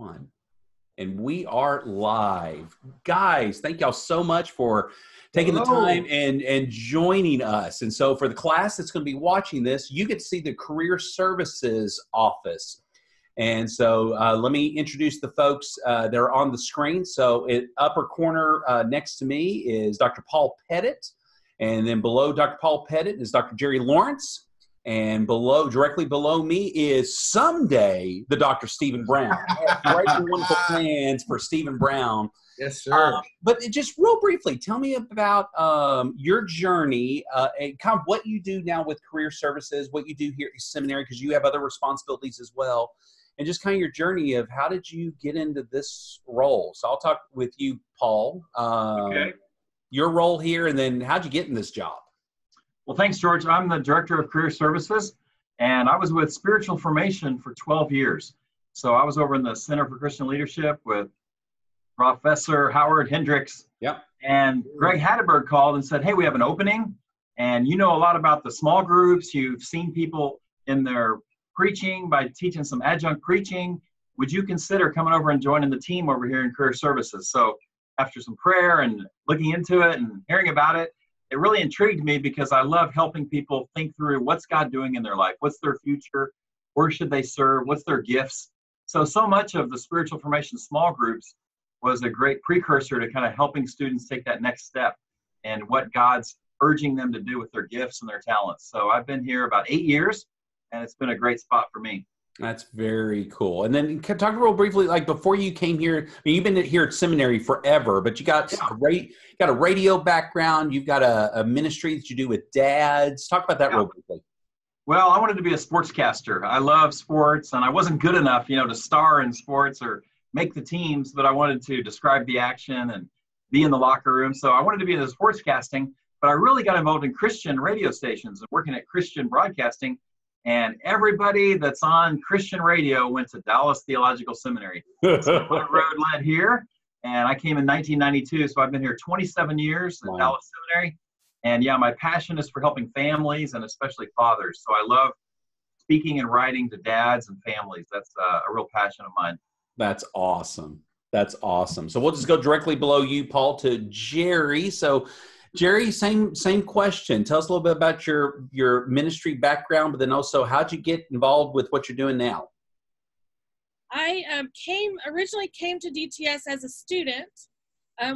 1. And we are live. Guys, thank y'all so much for taking the time and joining us. And so for the class that's going to be watching this, you get to see the Career Services Office. And so let me introduce the folks that are on the screen. So in upper corner next to me is Dr. Paul Pettit. And then below Dr. Paul Pettit is Dr. Jerry Lawrence. And directly below me is someday the Dr. Stephen Brown. Great and wonderful plans for Stephen Brown. Yes, sir. But just real briefly, tell me about your journey and kind of what you do now with Career Services, what you do here at seminary, because you have other responsibilities as well, and just kind of your journey of how did you get into this role. So I'll talk with you, Paul. Okay. Your role here, and then how'd you get in this job? Well, thanks, George. I'm the Director of Career Services, and I was with Spiritual Formation for 12 years. So I was over in the Center for Christian Leadership with Professor Howard Hendricks. Yep. And Greg Hatterberg called and said, hey, we have an opening, and you know a lot about the small groups. You've seen people in their preaching by teaching some adjunct preaching. Would you consider coming over and joining the team over here in Career Services? So after some prayer and looking into it and hearing about it, it really intrigued me because I love helping people think through what's God doing in their life, what's their future, where should they serve, what's their gifts. So much of the spiritual formation small groups was a great precursor to kind of helping students take that next step and what God's urging them to do with their gifts and their talents. So I've been here about 8 years, and it's been a great spot for me. That's very cool. And then talk real briefly, like before you came here, I mean, you've been here at seminary forever, but you got a radio background. You've got a ministry that you do with dads. Talk about that real briefly. Well, I wanted to be a sportscaster. I love sports, and I wasn't good enough, to star in sports or make the teams, but I wanted to describe the action and be in the locker room. So I wanted to be in the sportscasting, but I really got involved in Christian radio stations and working at Christian broadcasting. And everybody that's on Christian radio went to Dallas Theological Seminary. So my road led here, and I came in 1992, so I've been here 27 years at Dallas Seminary. And yeah, my passion is for helping families and especially fathers. So I love speaking and writing to dads and families. That's a real passion of mine. That's awesome. That's awesome. So we'll just go directly below you, Paul, to Jerry. So Jerry, same question. Tell us a little bit about your ministry background, but then also how'd you get involved with what you're doing now? I originally came to DTS as a student.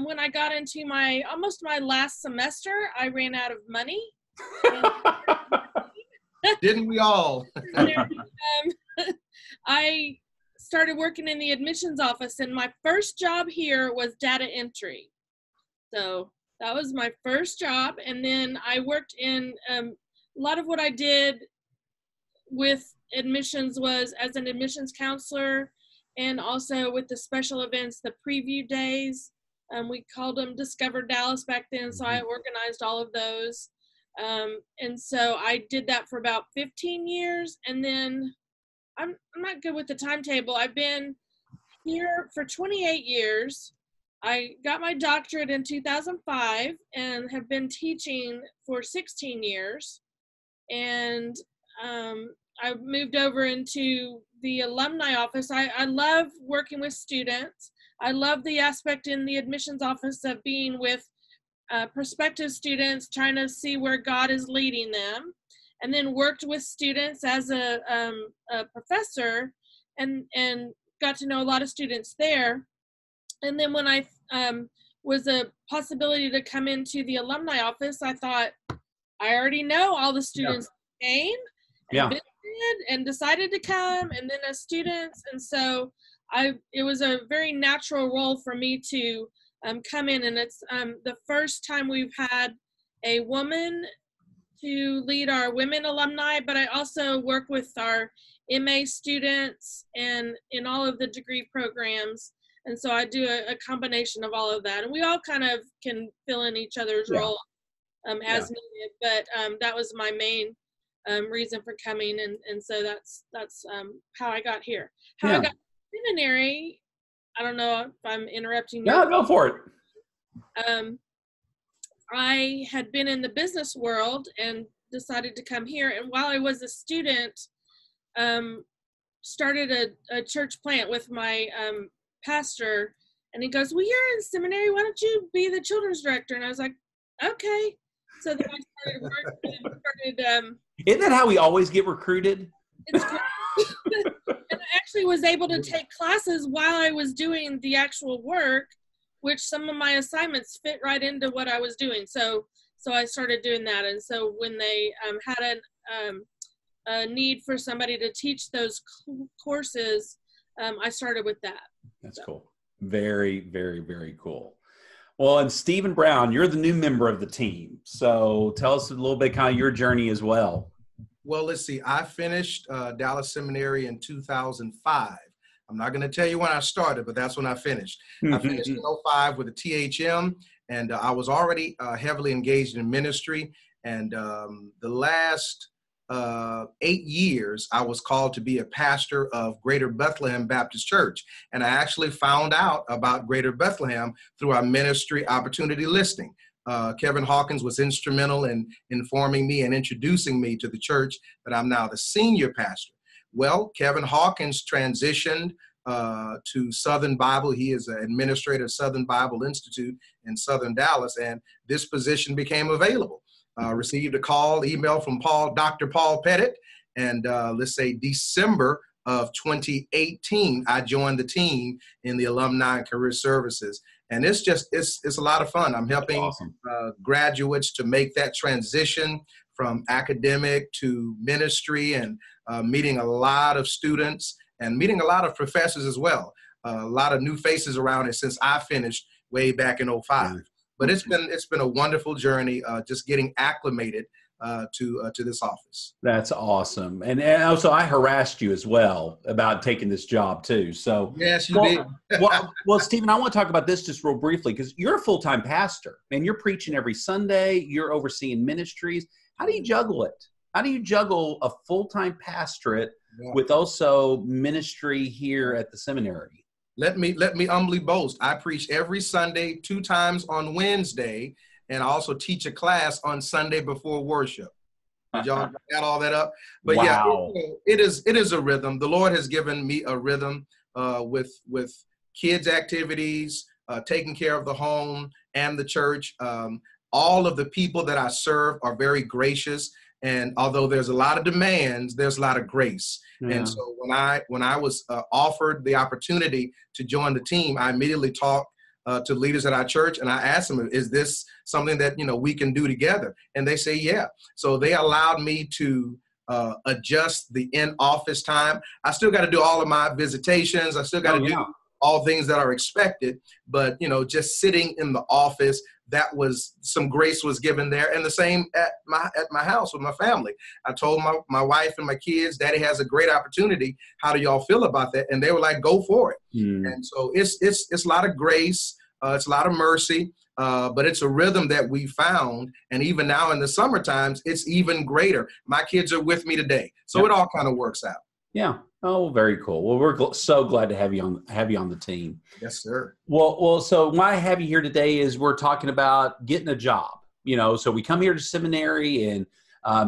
When I got into almost my last semester, I ran out of money. Didn't we all? I started working in the admissions office, and my first job here was data entry. So that was my first job, and then I worked in a lot of what I did with admissions was as an admissions counselor, and also with the special events, the preview days. We called them Discover Dallas back then, so I organized all of those. And so I did that for about 15 years, and then I'm not good with the timetable. I've been here for 28 years. I got my doctorate in 2005 and have been teaching for 16 years. And I moved over into the alumni office. I love working with students. I love the aspect in the admissions office of being with prospective students, trying to see where God is leading them, and then worked with students as a professor and got to know a lot of students there. And then when I was a possibility to come into the alumni office, I thought, I already know all the students came and visited and decided to come, and then as students. And so it was a very natural role for me to come in. And it's the first time we've had a woman to lead our women alumni, but I also work with our MA students and in all of the degree programs. And so I do a combination of all of that. And we all kind of can fill in each other's role as needed. But that was my main reason for coming. And so that's how I got here. How I got to seminary, I don't know if I'm interrupting you. No, go for it. I had been in the business world and decided to come here. And while I was a student, started a church plant with my pastor, and he goes, well, you're in seminary, why don't you be the children's director? And I was like, okay. So then I started working and started Isn't that how we always get recruited? it's great. And I actually was able to take classes while I was doing the actual work, which some of my assignments fit right into what I was doing. So I started doing that. And so when they had a need for somebody to teach those courses, I started with that. That's cool. Very, very, very cool. Well, and Stephen Brown, you're the new member of the team. So tell us a little bit kind of your journey as well. Well, let's see. I finished Dallas Seminary in 2005. I'm not going to tell you when I started, but that's when I finished. I finished in 05 with a THM, and I was already heavily engaged in ministry. And the last 8 years, I was called to be a pastor of Greater Bethlehem Baptist Church. And I actually found out about Greater Bethlehem through our ministry opportunity listing. Kevin Hawkins was instrumental in informing me and introducing me to the church that I'm now the senior pastor. Well, Kevin Hawkins transitioned to Southern Bible. He is an administrator of Southern Bible Institute in Southern Dallas, and this position became available. Received a email from Dr. Paul Pettit, and let's say December of 2018, I joined the team in the Alumni and Career Services. And it's a lot of fun. I'm helping graduates to make that transition from academic to ministry, and meeting a lot of students and meeting a lot of professors as well. A lot of new faces around it since I finished way back in 05. But it's been a wonderful journey, just getting acclimated to this office. That's awesome. And also I harassed you as well about taking this job too. So yes, you did. well, Stephen, I want to talk about this just real briefly, because you're a full-time pastor and you're preaching every Sunday. You're overseeing ministries. How do you juggle it? How do you juggle a full-time pastorate with also ministry here at the seminary? Let me humbly boast. I preach every Sunday, 2 times on Wednesday, and I also teach a class on Sunday before worship. Did y'all add all that up? But wow. Yeah, it is a rhythm. The Lord has given me a rhythm with kids' activities, taking care of the home and the church. All of the people that I serve are very gracious. And although there's a lot of demands, there's a lot of grace. Yeah. And so when I was offered the opportunity to join the team, I immediately talked to leaders at our church, and I asked them, is this something that we can do together? And they say, yeah. So they allowed me to adjust the in-office time. I still got to do all of my visitations. I still got to do all things that are expected. But just sitting in the office, that was some grace was given there. And the same at my house with my family. I told my wife and my kids, Daddy has a great opportunity. How do y'all feel about that? And they were like, go for it. And so it's a lot of grace. It's a lot of mercy, but it's a rhythm that we found. And even now in the summer times, it's even greater. My kids are with me today. So it all kind of works out. Yeah. Oh, very cool. Well, we're so glad to have you on the team. Yes, sir. Well, so why I have you here today is we're talking about getting a job. So we come here to seminary, and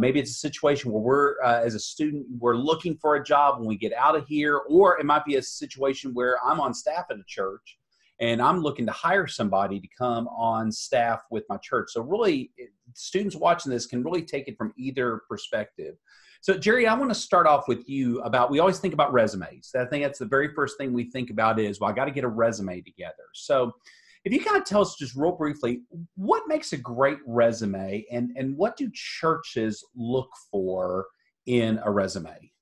maybe it's a situation where we're, as a student, we're looking for a job when we get out of here, or it might be a situation where I'm on staff at a church and I'm looking to hire somebody to come on staff with my church. So really, students watching this can really take it from either perspective. So, Jerry, I want to start off with you we always think about resumes. I think that's the very first thing we think about is, I got to get a resume together. So if you kind of tell us just real briefly, what makes a great resume, and what do churches look for in a resume?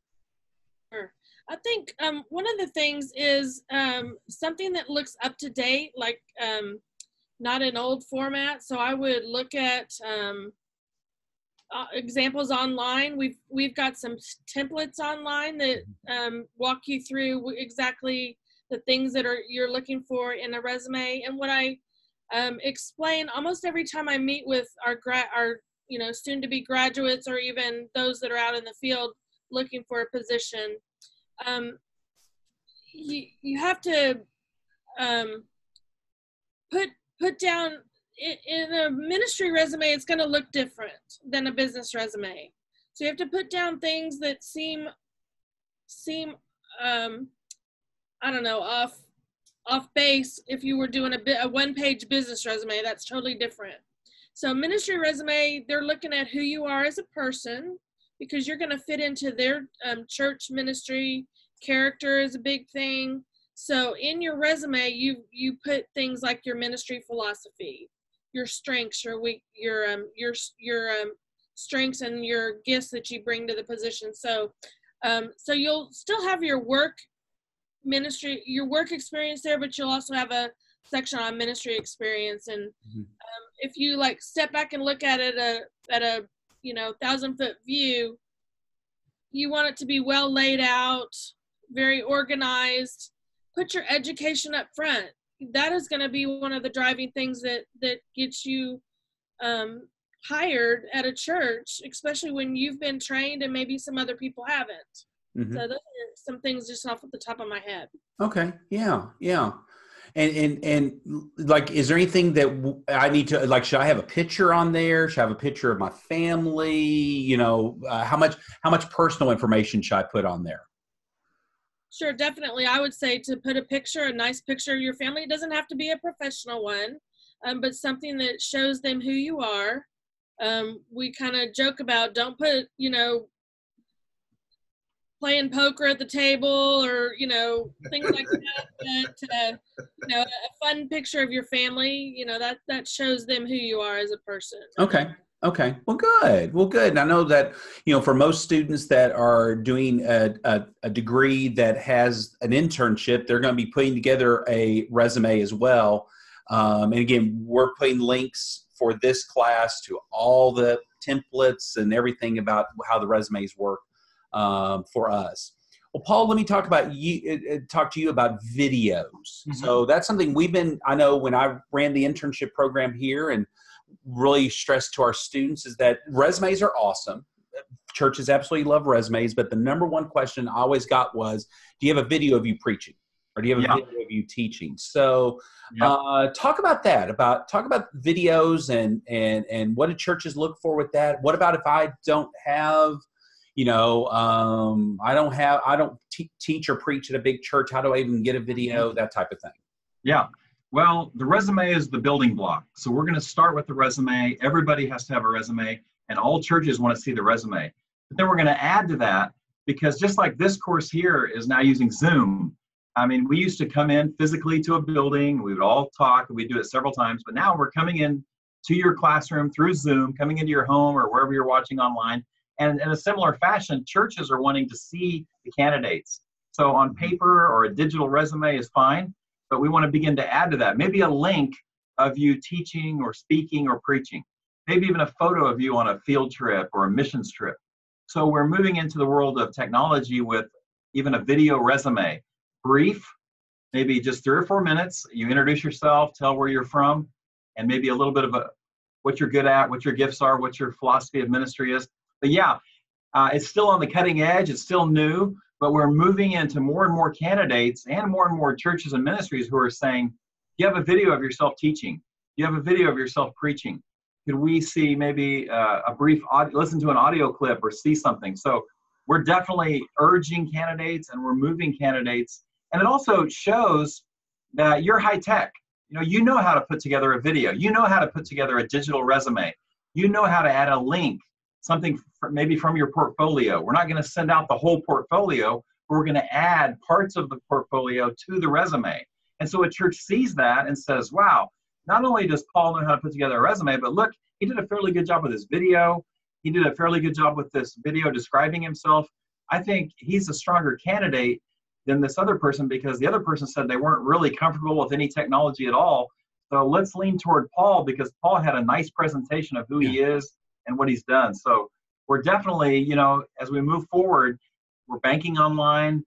Sure. I think one of the things is something that looks up to date, like not an old format. So I would look at examples online. We've got some templates online that walk you through exactly the things that you're looking for in a resume. And what I explain almost every time I meet with our soon-to-be graduates, or even those that are out in the field looking for a position, you have to put down. In a ministry resume, it's going to look different than a business resume. So you have to put down things that seem I don't know, off base if you were doing a one-page business resume. That's totally different. So ministry resume, they're looking at who you are as a person, because you're going to fit into their church ministry. Character is a big thing. So in your resume, you put things like your ministry philosophy, your strengths, your strengths and your gifts that you bring to the position. So so you'll still have your work experience there, but you'll also have a section on ministry experience. And if you like step back and look at it at a 1,000-foot view, you want it to be well laid out, very organized. Put your education up front. That is going to be one of the driving things that gets you hired at a church, especially when you've been trained and maybe some other people haven't. So those are some things just off the top of my head. Okay. Yeah. And like, is there anything that I need to, like, should I have a picture on there? Should I have a picture of my family? How much personal information should I put on there? Sure, definitely. I would say to put a nice picture of your family. It doesn't have to be a professional one, but something that shows them who you are. We kind of joke about, don't put, playing poker at the table or, things like that. But, a fun picture of your family, that shows them who you are as a person. Okay. Well, good. And I know that, for most students that are doing a degree that has an internship, they're going to be putting together a resume as well. And again, we're putting links for this class to all the templates and everything about how the resumes work for us. Well, Paul, let me talk to you about videos. So that's something I know when I ran the internship program here and really stressed to our students is that resumes are awesome. Churches absolutely love resumes, but the number one question I always got was, do you have a video of you preaching? Or do you have a video of you teaching? So talk about that, talk about videos and what do churches look for with that? What about if I don't have, I don't teach or preach at a big church. How do I even get a video? That type of thing. Yeah. Well, the resume is the building block. So we're going to start with the resume. Everybody has to have a resume, and all churches want to see the resume. But then we're going to add to that, because just like this course here is now using Zoom. I mean, we used to come in physically to a building. We would all talk. We do it several times. But now we're coming in to your classroom through Zoom, coming into your home or wherever you're watching online. And in a similar fashion, churches are wanting to see the candidates. So on paper or a digital resume is fine, but we want to begin to add to that. Maybe a link of you teaching or speaking or preaching. Maybe even a photo of you on a field trip or a missions trip. So we're moving into the world of technology with even a video resume. Brief, maybe just 3 or 4 minutes. You introduce yourself, tell where you're from, and maybe a little bit of what you're good at, what your gifts are, what your philosophy of ministry is. But it's still on the cutting edge. It's still new, but we're moving into more and more candidates and more churches and ministries who are saying, you have a video of yourself teaching. You have a video of yourself preaching. Could we see maybe a brief listen to an audio clip or see something? So we're definitely urging candidates and we're moving candidates. And it also shows that you're high tech. You know how to put together a video. You know how to put together a digital resume. You know how to add a link, something maybe from your portfolio. We're not going to send out the whole portfolio. We're going to add parts of the portfolio to the resume. And so a church sees that and says, wow, not only does Paul know how to put together a resume, but look, he did a fairly good job with his video. He did a fairly good job with this video describing himself. I think he's a stronger candidate than this other person because the other person said they weren't really comfortable with any technology at all. So let's lean toward Paul because Paul had a nice presentation of who he is and what he's done. So we're definitely, as we move forward, we're banking online,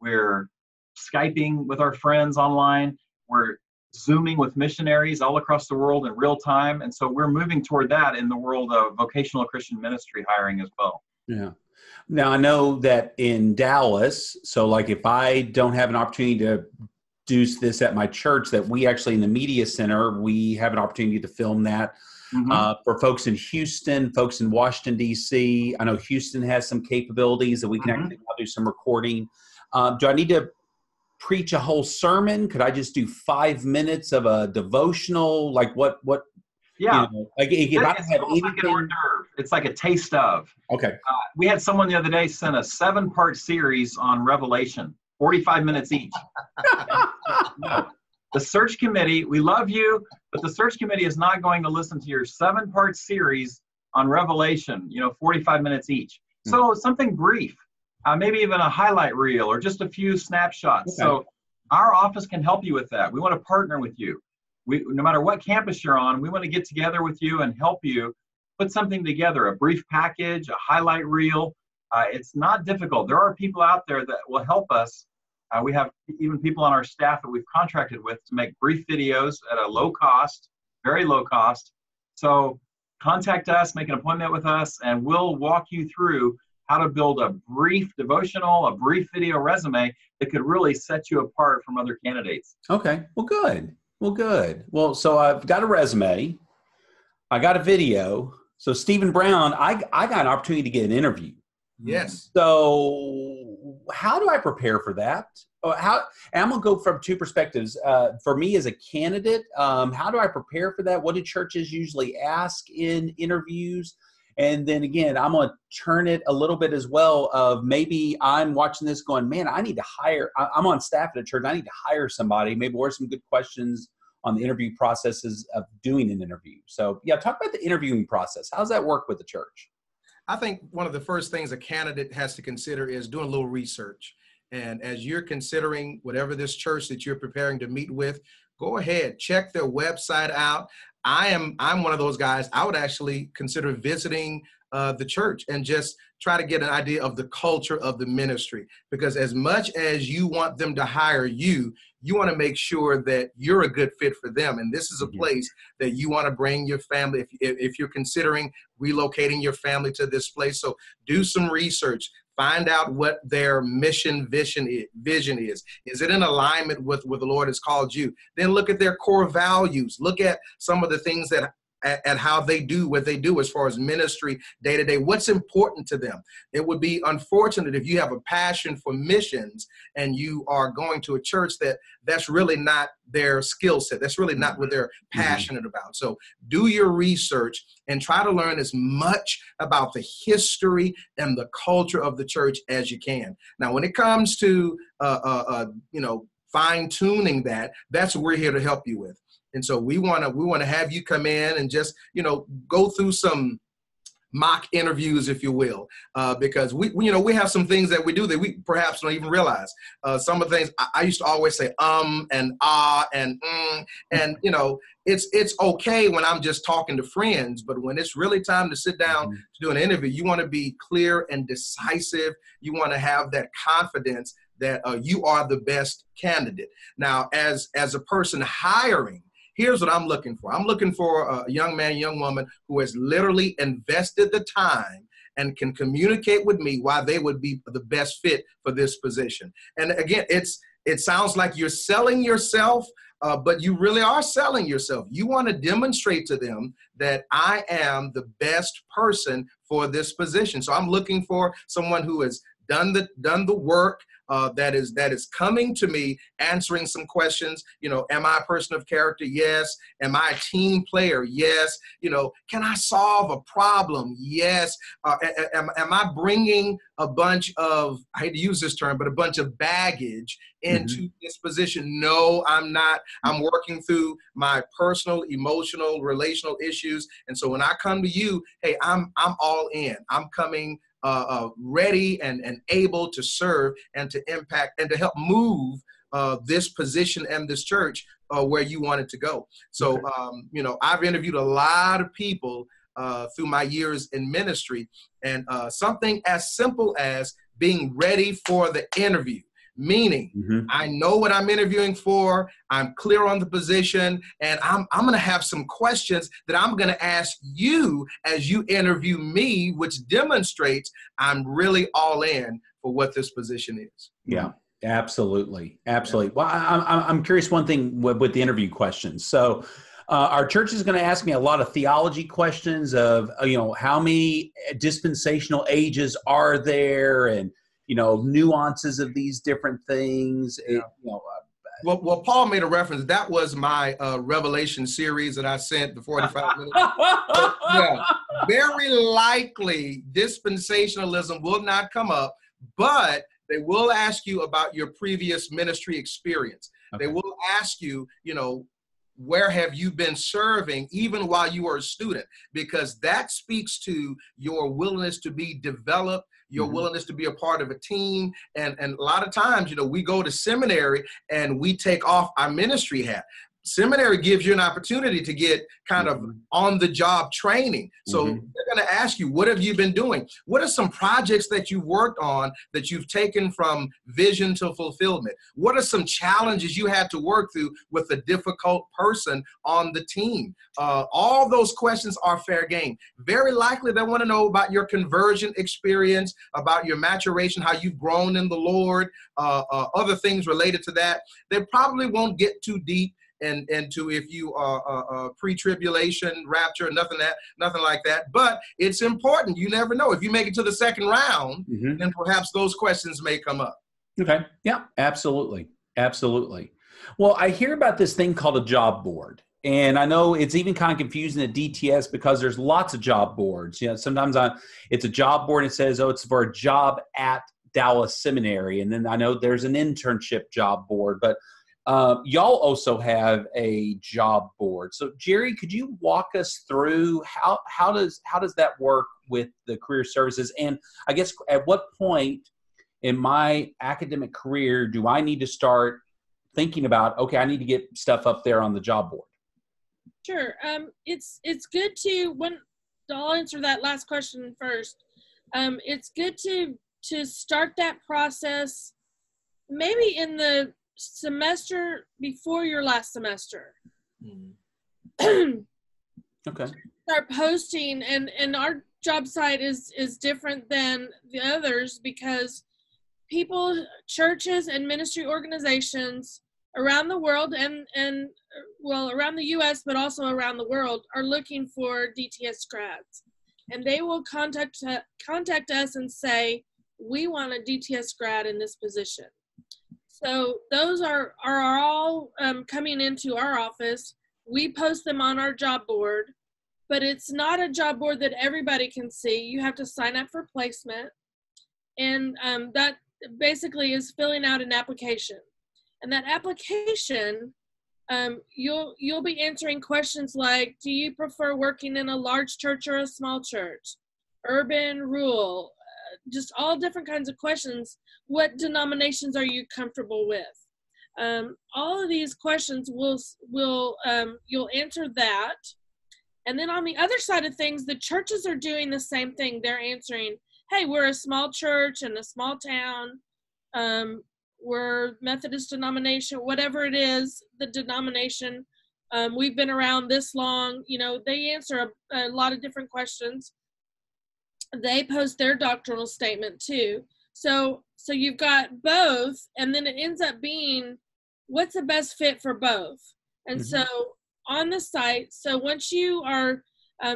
we're Skyping with our friends online, we're Zooming with missionaries all across the world in real time. And so we're moving toward that in the world of vocational Christian ministry hiring as well. Yeah. Now I know that in Dallas, so like if I don't have an opportunity to do this at my church, that we actually in the media center, we have an opportunity to film that. For folks in Houston, folks in Washington, D.C. I know Houston has some capabilities that we can actually do some recording. Do I need to preach a whole sermon? Could I just do 5 minutes of a devotional? Like what? Yeah. Like if I It's have almost like an hors anything. d'oeuvre. It's like a taste of. Okay. We had someone the other day send a 7-part series on Revelation, 45 minutes each. No. The search committee, we love you, but the search committee is not going to listen to your 7-part series on Revelation, 45 minutes each. So something brief, maybe even a highlight reel or just a few snapshots. Okay. So our office can help you with that. We want to partner with you. No matter what campus you're on, we want to get together with you and help you put something together, a brief package, a highlight reel. It's not difficult. There are people out there that will help us. We have even people on our staff that we've contracted with to make brief videos at a low cost, very low cost. So contact us, make an appointment with us, and we'll walk you through how to build a brief devotional, a brief video resume that could really set you apart from other candidates. Okay. Well, good. Well, so I've got a resume. I got a video. So Stephen Brown, I got an opportunity to get an interview. Yes. So how do I prepare for that? And I'm going to go from two perspectives. For me as a candidate, how do I prepare for that? What do churches usually ask in interviews? And then again, I'm going to turn it a little bit as well of maybe I'm watching this going, man, I need to hire, I'm on staff at a church. I need to hire somebody. Maybe what are some good questions on the interview processes of doing an interview? So yeah, talk about the interviewing process. How does that work with the church? I think one of the first things a candidate has to consider is doing a little research. And as you're considering whatever this church that you're preparing to meet with, go ahead, check their website out. I'm one of those guys. I would actually consider visiting the church and just try to get an idea of the culture of the ministry. Because as much as you want them to hire you, you want to make sure that you're a good fit for them. And this is a place that you want to bring your family if you're considering relocating your family to this place. So do some research. Find out what their vision is. Is it in alignment with what the Lord has called you? Then look at their core values. Look at some of the things that at how they do what they do as far as ministry day to day. What's important to them? It would be unfortunate if you have a passion for missions and you are going to a church that's really not their skill set. That's really not what they're passionate about. So do your research and try to learn as much about the history and the culture of the church as you can. Now, when it comes to fine tuning that's what we're here to help you with. And so we want to have you come in and just, go through some mock interviews, if you will, because we have some things that we do that we perhaps don't even realize. Some of the things I used to always say, and ah, and and it's okay when I'm just talking to friends, but when it's really time to sit down to do an interview, you want to be clear and decisive. You want to have that confidence that you are the best candidate. Now, as a person hiring, here's what I'm looking for. I'm looking for a young man, young woman who has literally invested the time and can communicate with me why they would be the best fit for this position. And again, it sounds like you're selling yourself, but you really are selling yourself. You want to demonstrate to them that I am the best person for this position. So I'm looking for someone who has done the work, that is coming to me, answering some questions. Am I a person of character? Yes. Am I a team player? Yes. Can I solve a problem? Yes. Am I bringing a bunch of, I hate to use this term, but a bunch of baggage into this position? No, I'm not. I'm working through my personal, emotional, relational issues. And so when I come to you, hey, I'm all in. I'm coming ready and able to serve and to impact and to help move this position and this church where you want it to go. So, I've interviewed a lot of people through my years in ministry, and something as simple as being ready for the interview. Meaning, I know what I'm interviewing for, I'm clear on the position, and I'm going to have some questions that I'm going to ask you as you interview me, which demonstrates I'm really all in for what this position is. Yeah, absolutely. Absolutely. Well, I'm curious one thing with the interview questions. So our church is going to ask me a lot of theology questions of, how many dispensational ages are there? And nuances of these different things. Yeah. Well, Paul made a reference. That was my Revelation series that I sent, the 45 minutes. Yeah, very likely dispensationalism will not come up, but they will ask you about your previous ministry experience. Okay. They will ask you, where have you been serving even while you were a student? Because that speaks to your willingness to be developed, your willingness to be a part of a team. And a lot of times, we go to seminary and we take off our ministry hat. Seminary gives you an opportunity to get kind of on-the-job training. So they're going to ask you, what have you been doing? What are some projects that you've worked on that you've taken from vision to fulfillment? What are some challenges you had to work through with a difficult person on the team? All those questions are fair game. Very likely they want to know about your conversion experience, about your maturation, how you've grown in the Lord, other things related to that. They probably won't get too deep into if you are pre-tribulation, rapture, nothing like that. But it's important. You never know. If you make it to the second round, then perhaps those questions may come up. Okay. Yeah, absolutely. Absolutely. Well, I hear about this thing called a job board. And I know it's even kind of confusing at DTS because there's lots of job boards. Sometimes it's a job board and it says, it's for a job at Dallas Seminary. And then I know there's an internship job board, but y'all also have a job board. So Jerry, could you walk us through how does that work with the career services? And I guess at what point in my academic career do I need to start thinking about, okay, I need to get stuff up there on the job board? Sure. It's good I'll answer that last question first. It's good to start that process maybe in the semester before your last semester. Okay. Start posting, and our job site is different than the others because people, churches and ministry organizations around the world and around the US, but also around the world, are looking for DTS grads, and they will contact us and say, we want a DTS grad in this position. So those are all coming into our office. We post them on our job board, but it's not a job board that everybody can see. You have to sign up for placement, and that basically is filling out an application. And that application, you'll be answering questions like, do you prefer working in a large church or a small church? Urban, rural, just all different kinds of questions. What denominations are you comfortable with? All of these questions you'll answer that. And then on the other side of things, the churches are doing the same thing. They're answering, hey, we're a small church in a small town. We're Methodist denomination, whatever it is, the denomination. We've been around this long. They answer a lot of different questions. They post their doctrinal statement too. So you've got both, and then it ends up being what's the best fit for both. And so on the site, so once you are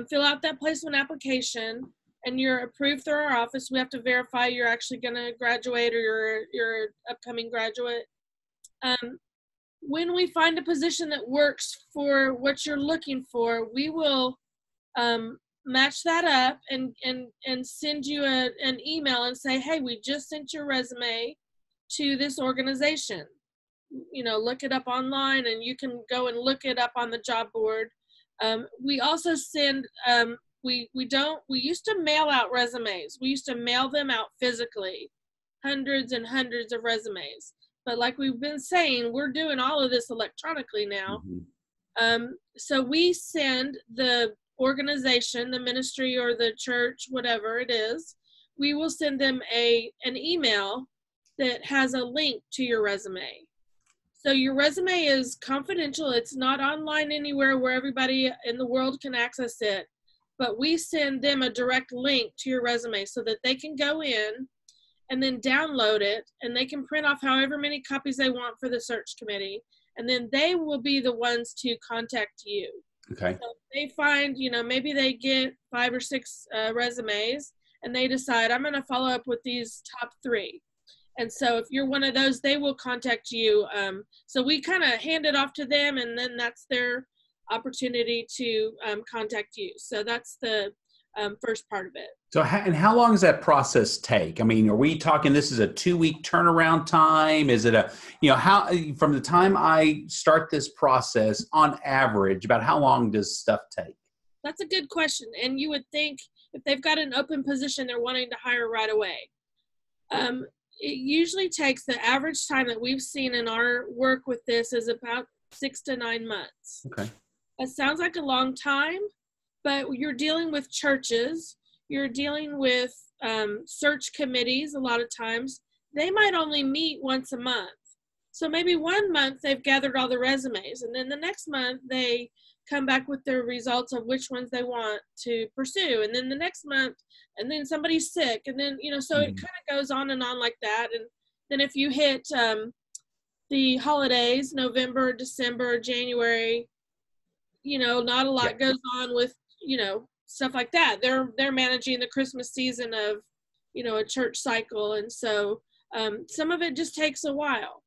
fill out that placement application and you're approved through our office, we have to verify you're actually going to graduate or you're an upcoming graduate. When we find a position that works for what you're looking for, we will match that up and send you an email and say, hey, we just sent your resume to this organization. Look it up online, and you can go and look it up on the job board. We also send, we used to mail out resumes. We used to mail them out physically, hundreds and hundreds of resumes. But like we've been saying, we're doing all of this electronically now. So we send the organization, the ministry or the church, whatever it is, we will send them an email that has a link to your resume. So your resume is confidential. It's not online anywhere where everybody in the world can access it, but we send them a direct link to your resume so that they can go in and then download it, and they can print off however many copies they want for the search committee, and then they will be the ones to contact you. Okay. So they find, maybe they get 5 or 6 resumes, and they decide, I'm going to follow up with these top 3. And so if you're one of those, they will contact you. So we kind of hand it off to them, and then that's their opportunity to contact you. So that's the first part of it. So, and how long does that process take? I mean, are we talking this is a 2-week turnaround time? Is it how from the time I start this process on average, about how long does stuff take? That's a good question. And you would think if they've got an open position, they're wanting to hire right away. It usually takes, the average time that we've seen in our work with this is about 6 to 9 months. Okay. It sounds like a long time, but you're dealing with churches, you're dealing with search committees a lot of times. They might only meet once a month. So maybe 1 month they've gathered all the resumes, and then the next month they come back with their results of which ones they want to pursue. And then the next month, and then somebody's sick. And then, so it kind of goes on and on like that. And then if you hit the holidays, November, December, January, not a lot goes on with, stuff like that. They're managing the Christmas season of, a church cycle. And so some of it just takes a while.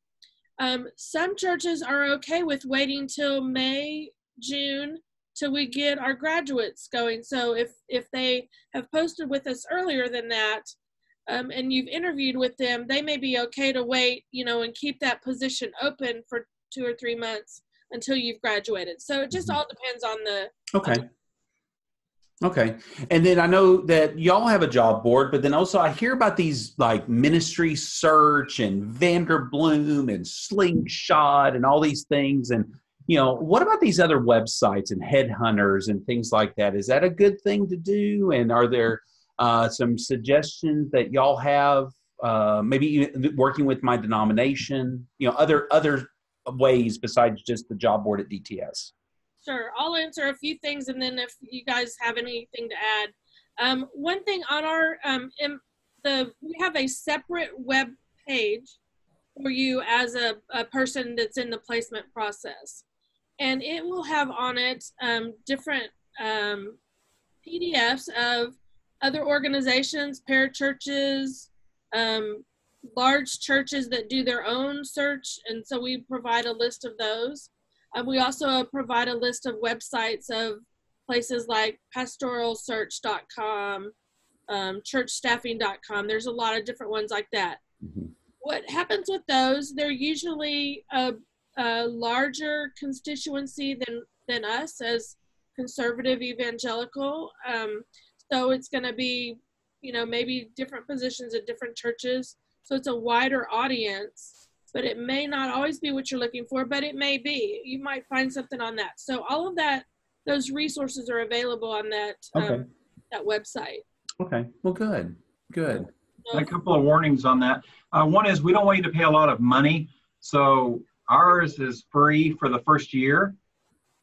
Some churches are okay with waiting till May, June, till we get our graduates going. So if they have posted with us earlier than that, and you've interviewed with them, they may be okay to wait, and keep that position open for 2 or 3 months until you've graduated. So it just all depends on the. Okay. And then I know that y'all have a job board, but then also I hear about these like Ministry Search and Vanderbloom and Slingshot and all these things. And, what about these other websites and headhunters and things like that? Is that a good thing to do? And are there some suggestions that y'all have, maybe working with my denomination, other ways besides just the job board at DTS? Sure, I'll answer a few things, and then if you guys have anything to add. One thing on our, we have a separate web page for you as a person that's in the placement process. And it will have on it different PDFs of other organizations, parachurches, large churches that do their own search. And so we provide a list of those. We also provide a list of websites of places like pastoralsearch.com, churchstaffing.com. There's a lot of different ones like that. Mm-hmm. What happens with those, they're usually a larger constituency than us as conservative evangelical. So it's going to be, maybe different positions at different churches. So it's a wider audience. But it may not always be what you're looking for, but it may be. You might find something on that. So all of that, those resources are available on that that website. Okay. Well, good. So, a couple of warnings on that. One is we don't want you to pay a lot of money. So ours is free for the first year,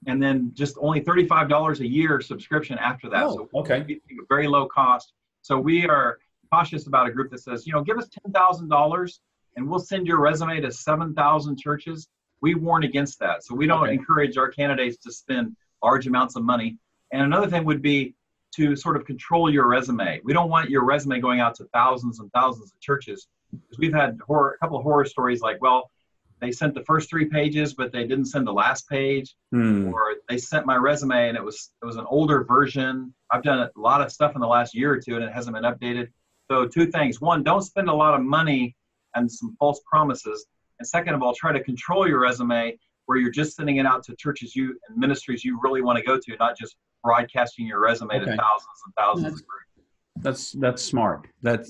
and then just only $35 a year subscription after that. Oh, okay. Very low cost. So we are cautious about a group that says, give us $10,000. And we'll send your resume to 7,000 churches. We warn against that. So we don't encourage our candidates to spend large amounts of money. And another thing would be to sort of control your resume. We don't want your resume going out to thousands and thousands of churches. Because we've had a couple of horror stories like, well, they sent the first 3 pages, but they didn't send the last page. Or they sent my resume and it was an older version. I've done a lot of stuff in the last year or 2 and it hasn't been updated. So 2 things. One, don't spend a lot of money and some false promises. And second of all, try to control your resume where you're just sending it out to churches and ministries you really want to go to, not just broadcasting your resume to thousands and thousands of groups. That's smart. That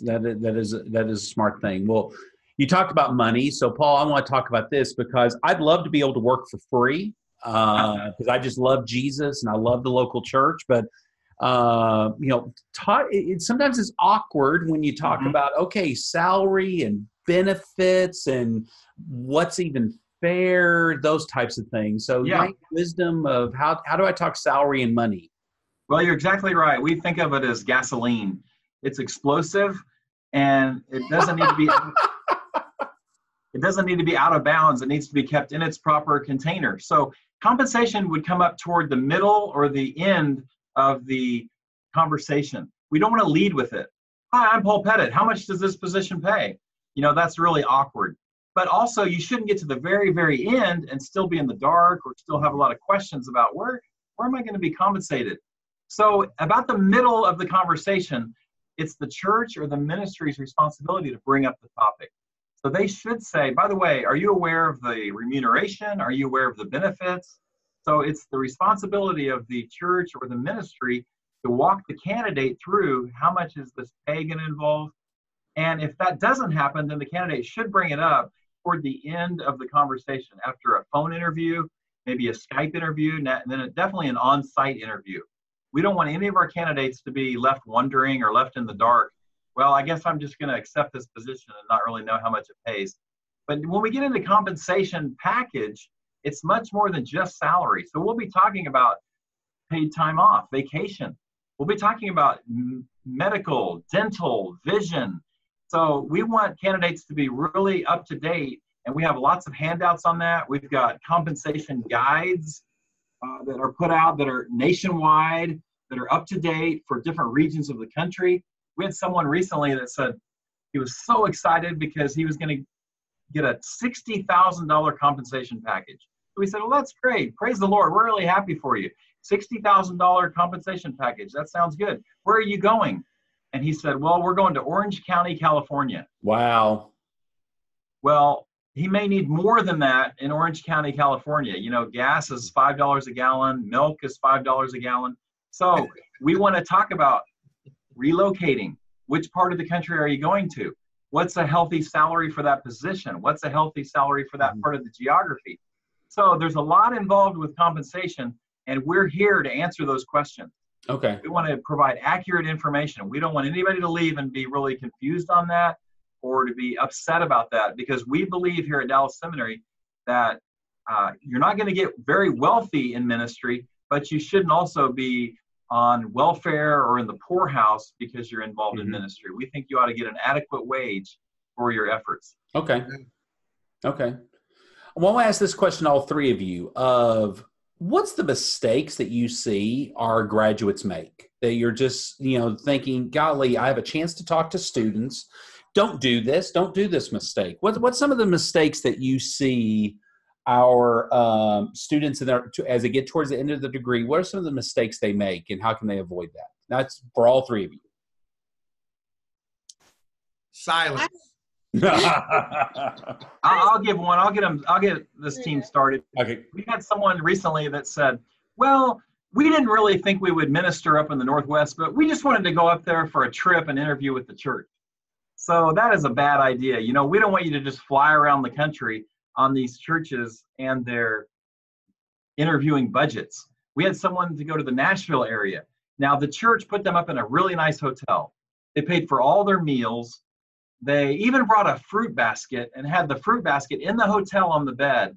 is a smart thing. Well, you talked about money. So Paul, I want to talk about this because I'd love to be able to work for free because I just love Jesus and I love the local church. But sometimes it's awkward when you talk about, salary and benefits and what's even fair, those types of things. So wisdom of how do I talk salary and money? Well, you're exactly right. We think of it as gasoline. It's explosive and it doesn't need to be it doesn't need to be out of bounds. It needs to be kept in its proper container. So compensation would come up toward the middle or the end of the conversation. We don't want to lead with it. Hi, I'm Paul Pettit. How much does this position pay? You know, that's really awkward. But also, you shouldn't get to the very, very end and still be in the dark or still have a lot of questions about where am I going to be compensated? So about the middle of the conversation, it's the church or the ministry's responsibility to bring up the topic. So they should say, by the way, are you aware of the remuneration? Are you aware of the benefits? So it's the responsibility of the church or the ministry to walk the candidate through how much is this pay going to involve. And if that doesn't happen, then the candidate should bring it up toward the end of the conversation after a phone interview, maybe a Skype interview, and then definitely an on-site interview. We don't want any of our candidates to be left wondering or left in the dark. Well, I guess I'm just going to accept this position and not really know how much it pays. But when we get into compensation package, it's much more than just salary. So we'll be talking about paid time off, vacation. We'll be talking about medical, dental, vision. So we want candidates to be really up to date, and we have lots of handouts on that. We've got compensation guides that are put out that are nationwide, that are up to date for different regions of the country. We had someone recently that said he was so excited because he was going to get a $60,000 compensation package. So we said, well, that's great. Praise the Lord. We're really happy for you. $60,000 compensation package. That sounds good. Where are you going? And he said, well, we're going to Orange County, California. Wow. Well, he may need more than that in Orange County, California. You know, gas is $5 a gallon. Milk is $5 a gallon. So we want to talk about relocating. Which part of the country are you going to? What's a healthy salary for that position? What's a healthy salary for that part of the geography? So there's a lot involved with compensation, and we're here to answer those questions. Okay. We want to provide accurate information. We don't want anybody to leave and be really confused on that or to be upset about that, because we believe here at Dallas Seminary that you're not going to get very wealthy in ministry, but you shouldn't also be on welfare or in the poorhouse because you're involved in ministry. We think you ought to get an adequate wage for your efforts. Okay. Okay. I want to ask this question to all three of you of what's the mistakes that you see our graduates make that you're just, thinking, golly, I have a chance to talk to students. Don't do this mistake. What's some of the mistakes that you see our students as they get towards the end of the degree? What are some of the mistakes they make, and how can they avoid that? That's for all three of you. Silence. I'll give one. I'll get this team started. Okay. We had someone recently that said, well, we didn't really think we would minister up in the Northwest, but we just wanted to go up there for a trip and interview with the church. So that is a bad idea. We don't want you to just fly around the country on these churches and their interviewing budgets. We had someone to go to the Nashville area. Now, the church put them up in a really nice hotel. They paid for all their meals. They even brought a fruit basket and had the fruit basket in the hotel on the bed.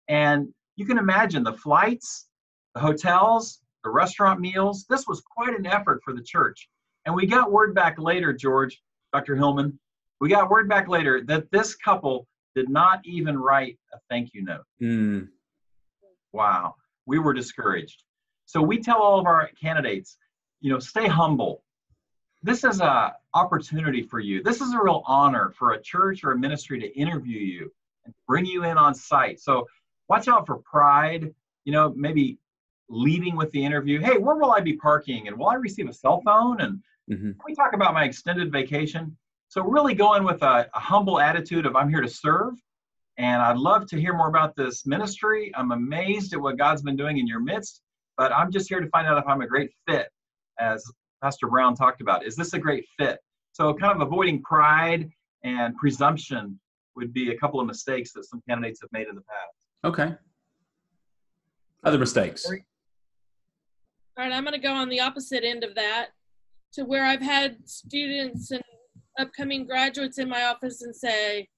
And you can imagine the flights, the hotels, the restaurant meals. This was quite an effort for the church. And we got word back later, George, Dr. Hillman, we got word back later that this couple did not even write a thank you note. Wow. We were discouraged. So we tell all of our candidates, stay humble. This is an opportunity for you. This is a real honor for a church or a ministry to interview you and bring you in on site. So watch out for pride, maybe leading with the interview. Hey, where will I be parking? And will I receive a cell phone? And can we talk about my extended vacation? So really go in with a humble attitude of I'm here to serve. And I'd love to hear more about this ministry. I'm amazed at what God's been doing in your midst, but I'm just here to find out if I'm a great fit, as Pastor Brown talked about. Is this a great fit? So kind of avoiding pride and presumption would be a couple of mistakes that some candidates have made in the past. Okay. Other mistakes. All right, I'm going to go on the opposite end of that, to where I've had students and upcoming graduates in my office and say,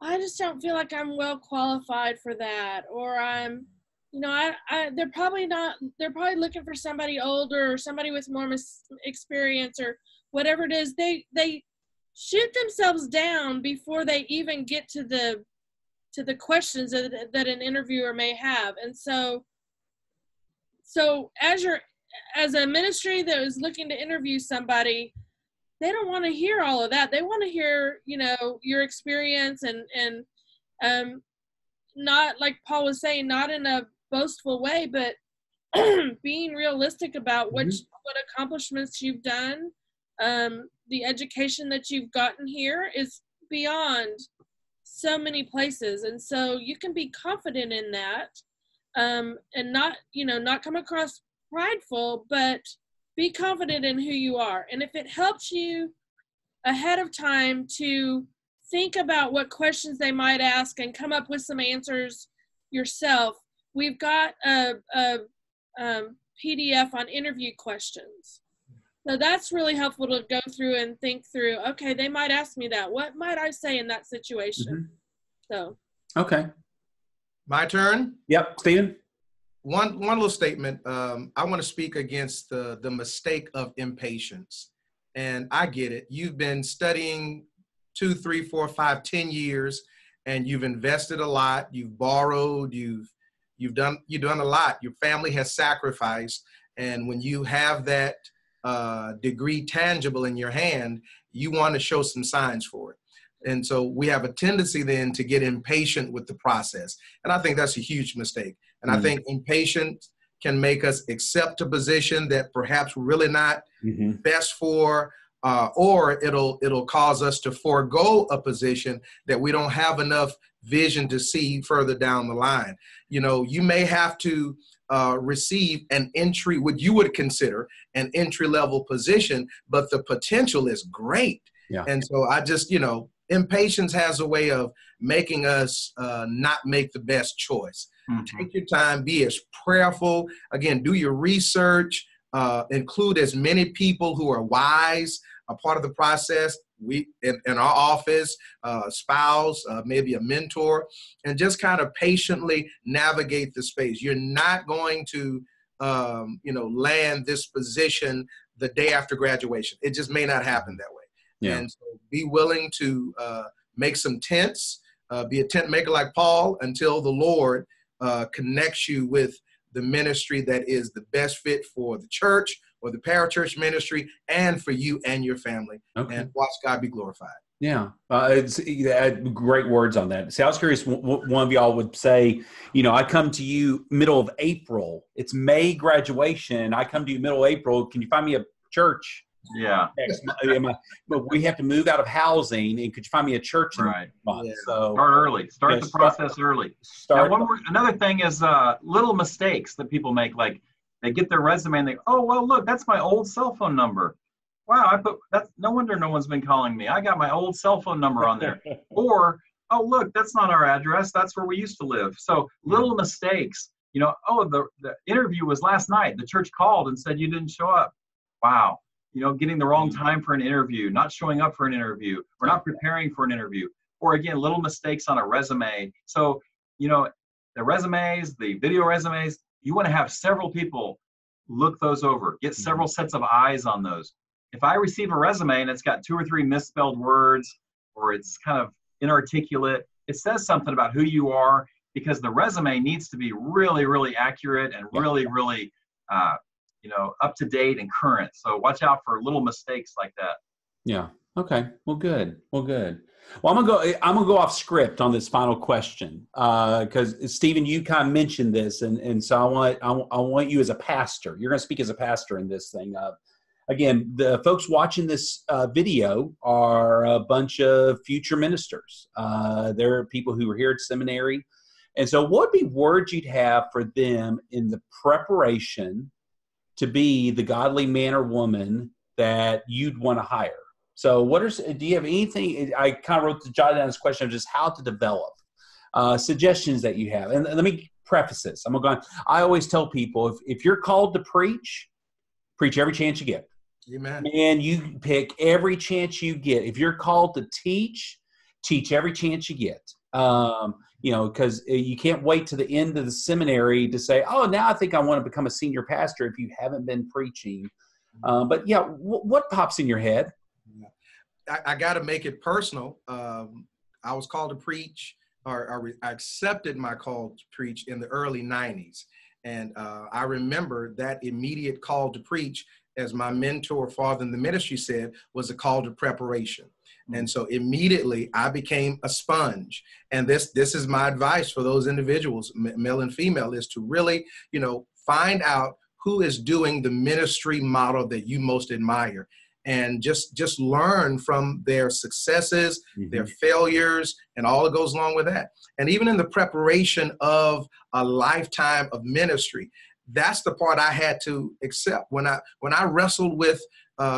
I just don't feel like I'm well qualified for that, or I'm, they're probably looking for somebody older or somebody with more experience or whatever it is. They shoot themselves down before they even get to the questions that an interviewer may have. And so as a ministry that is looking to interview somebody, they don't want to hear all of that. They want to hear, you know, your experience and not, like Paul was saying, not in a boastful way, but being realistic about what accomplishments you've done. The education that you've gotten here is beyond so many places, and so you can be confident in that, and not, you know, not come across prideful, but be confident in who you are. And if it helps you ahead of time to think about what questions they might ask and come up with some answers yourself, we've got a PDF on interview questions. So that's really helpful to go through and think through, okay, they might ask me that. What might I say in that situation? So. Okay. My turn? Yep, Stephen? One little statement. I want to speak against the mistake of impatience. And I get it. You've been studying 2, 3, 4, 5, 10 years, and you've invested a lot. You've borrowed. You've done a lot. Your family has sacrificed. And when you have that degree tangible in your hand, you want to show some signs for it. And so we have a tendency then to get impatient with the process. And I think that's a huge mistake. And I think impatience can make us accept a position that perhaps we're really not best for, or it'll cause us to forego a position that we don't have enough vision to see further down the line. You know, you may have to receive an entry, what you would consider an entry-level position, but the potential is great. Yeah. And so I just, you know, impatience has a way of making us not make the best choice. Take your time, be as prayerful. Again, do your research, include as many people who are wise, a part of the process. We in our office, spouse, maybe a mentor, and just kind of patiently navigate the space. You're not going to, you know, land this position the day after graduation. It just may not happen that way. Yeah. And so be willing to make some tents, be a tent maker like Paul until the Lord connects you with the ministry that is the best fit for the church or the parachurch ministry and for you and your family. Okay. And watch God be glorified. Yeah, it's great words on that. See, I was curious, one of y'all would say, you know, I come to you middle of April. It's May graduation. I come to you middle of April. Can you find me a church? Yeah. But we have to move out of housing, and could you find me a church in right. a month? Yeah. So start early. Start the process early. Another thing is little mistakes that people make, like they get their resume and they, oh, well, look, that's my old cell phone number. Wow, that's no wonder no one's been calling me. I got my old cell phone number on there. Or, oh, look, that's not our address. That's where we used to live. So little mistakes, you know, oh, the interview was last night. The church called and said you didn't show up. Wow. You know, getting the wrong time for an interview, not showing up for an interview, or not preparing for an interview. Or again, little mistakes on a resume. So, you know, the resumes, the video resumes, you want to have several people look those over, get several sets of eyes on those. If I receive a resume and it's got 2 or 3 misspelled words, or it's kind of inarticulate, it says something about who you are, because the resume needs to be really, really accurate and really, really, you know, up to date and current. So watch out for little mistakes like that. Yeah. Okay. Well, good. Well, I'm gonna go off script on this final question because Stephen, you kind of mentioned this, and so I want you as a pastor. You're going to speak as a pastor in this thing. Again, the folks watching this video are a bunch of future ministers. There are people who are here at seminary, and so what would be words you'd have for them in the preparation to be the godly man or woman that you'd want to hire? So do you have anything, I kind of jotted down this question of just how to develop suggestions that you have. And let me preface this. I always tell people, if you're called to preach every chance you get. Amen. And you pick every chance you get. If you're called to teach every chance you get. You know, because you can't wait to the end of the seminary to say, oh, now I think I want to become a senior pastor if you haven't been preaching. But yeah, what pops in your head? I got to make it personal. I was called to preach, or I accepted my call to preach in the early 90s. And I remember that immediate call to preach as my mentor, father in the ministry said, was a call to preparation. And so immediately I became a sponge. And this is my advice for those individuals, male and female, is to really, find out who is doing the ministry model that you most admire, and just learn from their successes, their failures, and all that goes along with that. And even in the preparation of a lifetime of ministry, that's the part I had to accept. When I wrestled with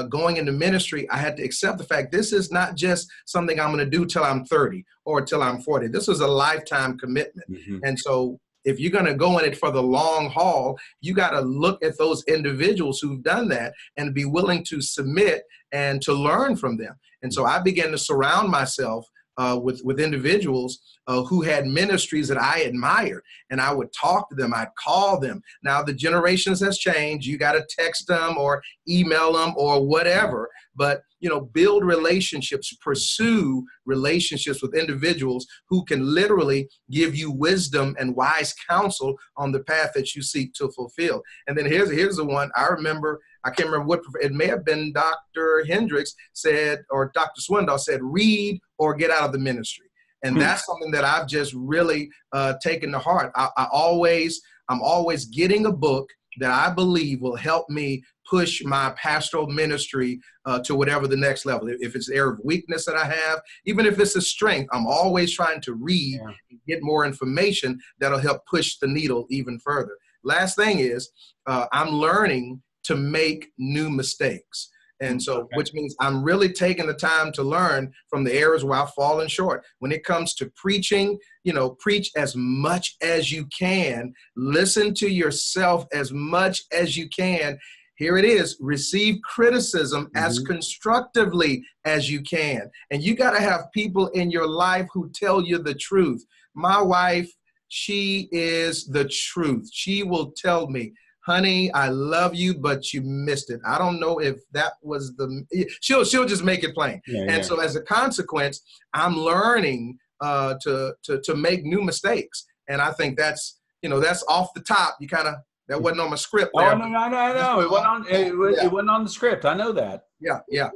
going into ministry, I had to accept the fact this is not just something I'm going to do till I'm 30 or till I'm 40. This is a lifetime commitment. And so if you're going to go in it for the long haul, you got to look at those individuals who've done that and be willing to submit and to learn from them. And so I began to surround myself with individuals who had ministries that I admired, and I would talk to them. I'd call them. Now the generations has changed. You got to text them or email them or whatever, but build relationships, pursue relationships with individuals who can literally give you wisdom and wise counsel on the path that you seek to fulfill. And then here's the one I remember. I can't remember what, it may have been Dr. Hendricks said, or Dr. Swindoll said, read or get out of the ministry. And that's something that I've just really taken to heart. I'm always getting a book that I believe will help me push my pastoral ministry to whatever the next level. If it's an area of weakness that I have, even if it's a strength, I'm always trying to read and get more information that'll help push the needle even further. Last thing is I'm learning to make new mistakes. And so, which means I'm really taking the time to learn from the areas where I've fallen short. When it comes to preaching, preach as much as you can. Listen to yourself as much as you can. Here it is. Receive criticism as constructively as you can. And you got to have people in your life who tell you the truth. My wife, she is the truth. She will tell me, honey, I love you, but you missed it. I don't know if that was she'll just make it plain. So as a consequence, I'm learning to make new mistakes. And I think that's off the top. That wasn't on my script there. Oh, no. It wasn't on the script. I know that. Yeah.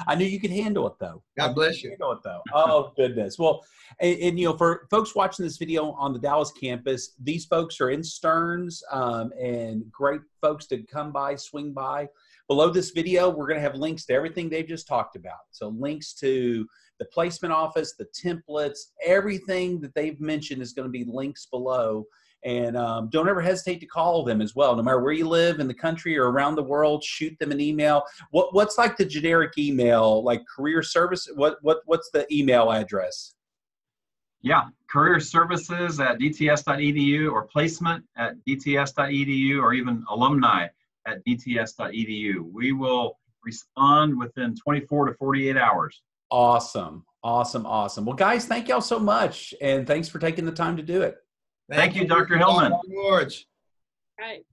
I knew you could handle it, though. God bless you. Handle it, though. Oh, goodness. Well, and for folks watching this video on the Dallas campus, these folks are in Stearns, and great folks to come by, swing by. Below this video, we're going to have links to everything they've just talked about. So links to the placement office, the templates, everything that they've mentioned is going to be links below. And don't ever hesitate to call them as well. No matter where you live in the country or around the world, shoot them an email. What's like the generic email, like career service? What's the email address? Yeah, career services at dts.edu, or placement at dts.edu, or even alumni at dts.edu. We will respond within 24 to 48 hours. Awesome. Well, guys, thank y'all so much. And thanks for taking the time to do it. Thank you, Dr. Hillman. George. Right.